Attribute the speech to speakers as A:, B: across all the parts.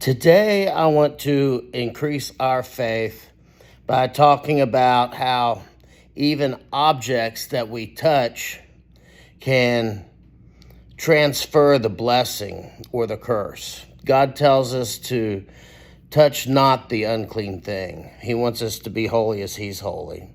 A: Today, I want to increase our faith by talking about how even objects that we touch can transfer the blessing or the curse. God tells us to touch not the unclean thing. He wants us to be holy as He's holy.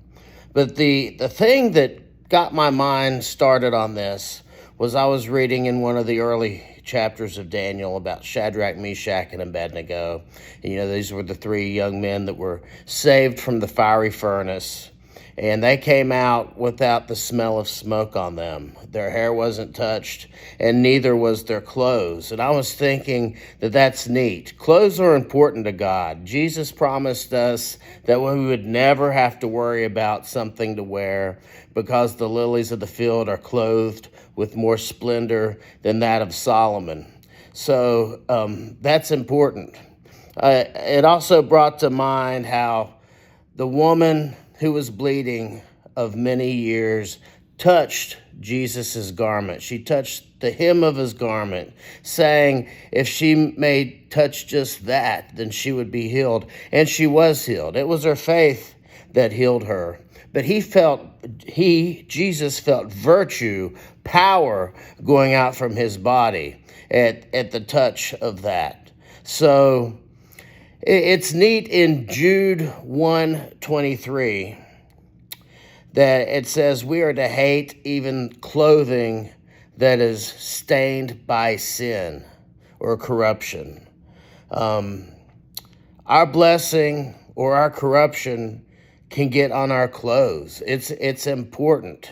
A: But the thing that got my mind started on this was I was reading in one of the early chapters of Daniel about Shadrach, Meshach, and Abednego. And, these were the three young men that were saved from the fiery furnace. And they came out without the smell of smoke on them. Their hair wasn't touched, and neither was their clothes. And I was thinking that that's neat. Clothes are important to God. Jesus promised us that we would never have to worry about something to wear because the lilies of the field are clothed with more splendor than that of Solomon. So that's important. It also brought to mind how the woman who was bleeding of many years touched Jesus's garment. She touched the hem of his garment, saying if she may touch just that, then she would be healed. And she was healed. It was her faith that healed her. But Jesus felt virtue, power going out from his body at the touch of that. So it's neat in Jude 1:23 that it says we are to hate even clothing that is stained by sin or corruption. Our blessing or our corruption can get on our clothes. It's important.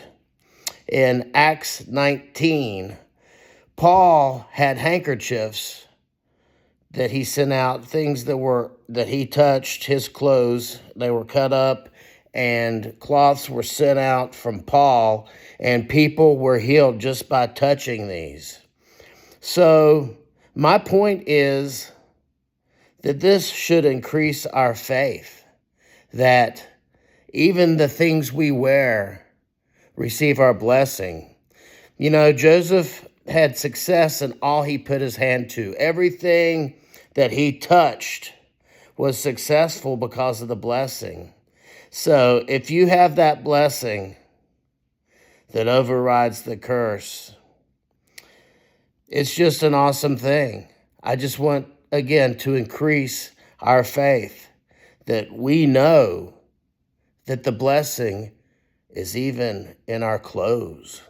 A: In Acts 19, Paul had handkerchiefs that he sent out, things that he touched, his clothes, they were cut up, and cloths were sent out from Paul, and people were healed just by touching these. So my point is that this should increase our faith, that even the things we wear receive our blessing. Joseph had success in all he put his hand to. Everything that he touched was successful because of the blessing. So if you have that blessing that overrides the curse, it's just an awesome thing. I just want, again, to increase our faith that we know that the blessing is even in our clothes.